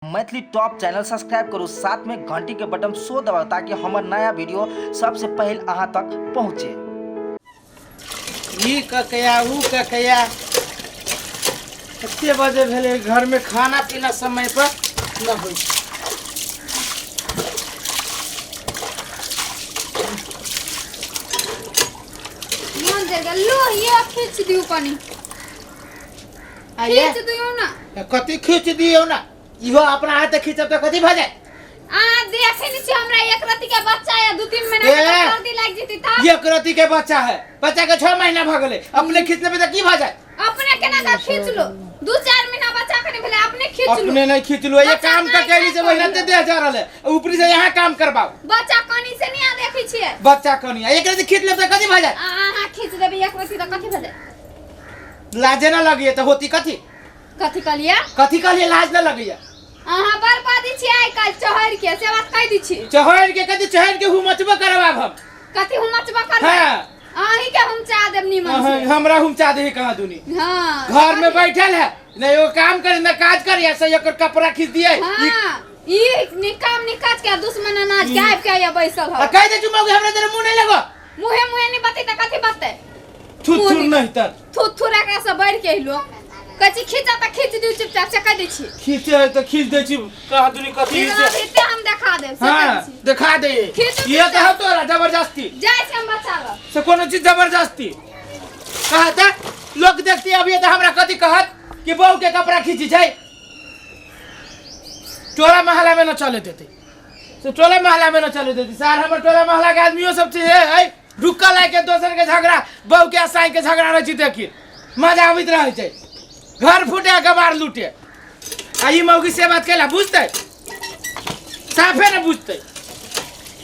Maithili top channel subscribe करू, साथ में घंटी के बटन सो दबाओ ताकि हमार नया वीडियो सबसे पहले अहाँ तक पहुँचे। ई ककया ऊ ककया कते बजे भेले घर में खाना पीना समय पर न होई। मन जगह लो ये खींच दियो पानी आये खींच दियो ना। कति खींच दियो ना, इहो अपना हाथ खींचब त कथि भ जाय। देखे नीचे हमरा एक रति के बच्चा है, 2-3 महीना के सर्दी लाग जेती त ये रति के बच्चा है, बच्चा के 6 महीना भ गेले, अपने खींचले त की भ जाय। अपने केना का खींच लो, 2-4 महीना बच्चा के नहीं भेले अपने खींच लो। अपने नहीं खींच लो, ये काम का कैली से महीना ते दे जा रहले, ऊपरी से यहाँ काम करबाओ। बच्चा कनी से नहीं आ देखी छिए, बच्चा कनी एक रति खींच ले त कथि भ जाय। खींच देबे एक रति त कथि भेले। लाजे न लगिए त होती कथि कथि कहलिया, कथि कहलिए लाज न लगिए। बर्बादी छी आइ काल चहर के से बात कह दी छी। चहर के कथि चहर के हुमचबा करबाब हम कथि हुमचबा कर। हां आही के हम चा देब निमन से। हमरा हम चा दे कहां दुनी। हां घर में बैठल है नहीं, वो काम करे ना काज करे, ऐसे एकर कपड़ा खींच दिए। हां ई निकाम निकाज के दुश्मन अनाज के आब के या बैसल ह। कह दे चुमाओगे हमरा तेरे मुंह नहीं लगो। मुहे मुहे नहीं बते त कथि बते। थुथुर नहीं त थुथुरा के से बैठ के लो कथि खींचा त खींच दियो, चुपचाप से कह दे छी। खींचे है तो खींच दे छी, कहां दुनी कथि से इते हम देखा दे से। हां दिखा दे, ये कहो तोरा जबरदस्ती जाय से हम बचा ल से कोनो चीज जबरदस्ती कहता लोग देखती अभी तो हमरा कथि कहत कि बहू के कपड़ा खींची छै। टोला मोहल्ला में न चले देते, से टोला मोहल्ला में न चले देती। सार हमर टोला मोहल्ला के आदमियों सब छे है ढुक्का लाग के दोसर के झगड़ा, बहू के असाई के झगड़ा रह छी, देखी मजा आवित रह छै। घर फूटे गबार लूटे आ ई मौगी से बात केला बुझते साफे न बुझते।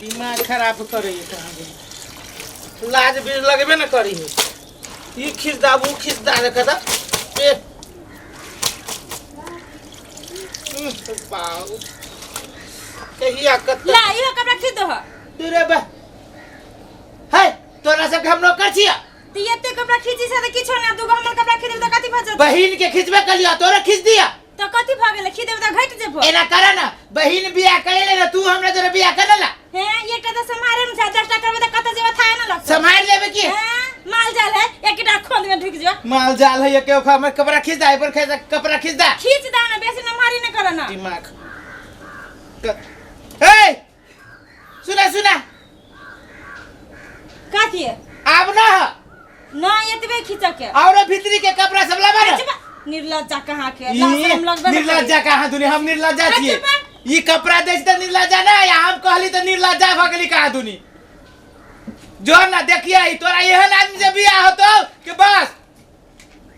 दिमाग खराब करे कहां लाज भी लगबे न करी है। ई खिसदा वो खिसदा देखता ए बाऊ कहिया कत ला इहो कपड़ा खींच दो। तेरे बा है तोरा से हम नौकर छिया। त एते कपड़ा खींची से त किछो ना, दुगो हमर कपड़ा खींच देब त कथि भ जात। बहिन के खिचबे कलिया तोरा खींच दिया त कथि भ गेले, खींच देब त घट जेबो। एना करे ना, बहिन बियाह कइले ना, तू हमरा जरे बियाह करला हे एकटा त समारे में 10टा करबे त कत जेबा थाए ना लगत। समार लेबे की माल जाल है, एकटा खोद में ढुक जा। माल जाल है के ओखा में कपड़ा खींच दे पर कपड़ा खींच दे। खींच दा ना, बेसी न मारी न कर ना। दिमाग ए सुना सुना कथि अब ना ना एतबे खींच के और भीतरी के कपड़ा सब लाबा ना। निर्लज्जा कहां के लाशरम लगबे। निर्लज्जा कहां दुनी, हम निर्लज्जा छिए। अच्छा, ई कपड़ा देख त निर्लज्जा ना, या हम कहली त निर्लज्जा भ गेली कहां दुनी। जो ना देखिए ई तोरा एहन आदमी से बियाह होतो कि बस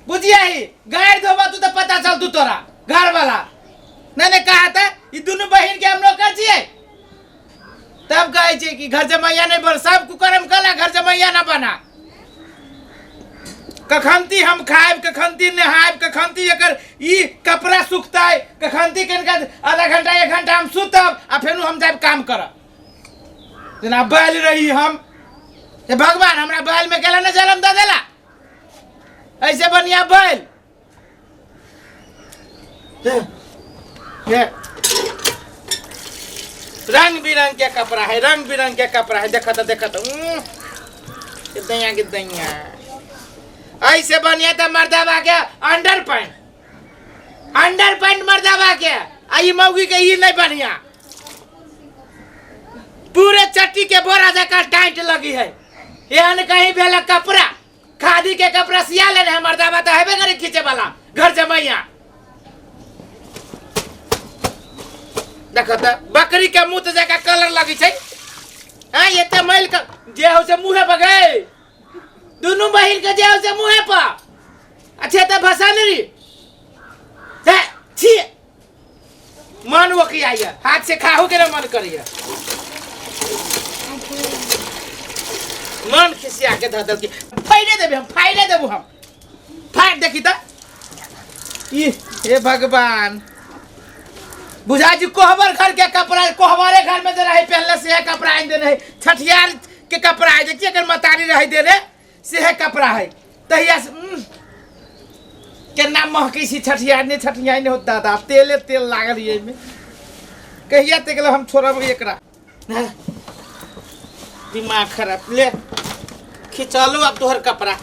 बुझिए ही गाड़ धोबा तू तो पता चल तू तोरा घर वाला ने कहा था ई दोनों बहन के हम नौकर छिए। तब कहे छे कि घर जमैया नहीं बन, सब कुकरम कला घर जमैया ना बना। कखंती हम खाएब, कखंती नहाएब, कखंती एकर ई कपड़ा सुखता है, कखंती के आधा घंटा 1 घंटा हम सुतब आ फेनु हम जाब काम करब। जना बैल रही हम ये भगवान हमरा बैल में केला न जन्म दे देला, ऐसे बनिया बैल। ये रंग बिरंग के कपड़ा है, रंग बिरंग के कपड़ा है, देखा तो दैया के दैया ऐसे बनिया तो मर्दाबा के अंडर पैंट मर्दाबा के आई मौगी के ही नहीं बनिया, पूरे चट्टी के बोरा जका टाइट लगी है। एहन कहीं भेल कपड़ा खादी के कपड़ा सिया लेने है मर्दाबा तो हेबे करे खींचे वाला घर जमैया। देखो तो बकरी के मुंह जका कलर लगी छै। हां ये त मैल का जे हो से मुंहे बगे, दोनों बहिन के जे हो से मुंहे पर अच्छे त भसानरी है छी मन वकी आया हाथ से खाहू के मन करिए। मन खिसिया के धदल के फाइले देबे, हम फाइले देबो, हम फाड़ देखी त ई हे भगवान बुझा जी कोहबर घर के कपड़ा, कोहबरे घर में दे रहे पहले से कपड़ा आइन दे रहे, छठियार के कपड़ा है देखिए अगर मतारी रही दे रहे से कपड़ा है तहिया से केना महकी सी छठियाने हो दादा तेले तेल लागल ये में कहिया तक हम छोड़ब एकरा हैं? दिमाग खराब ले खिंचलो अब तोहर कपड़ा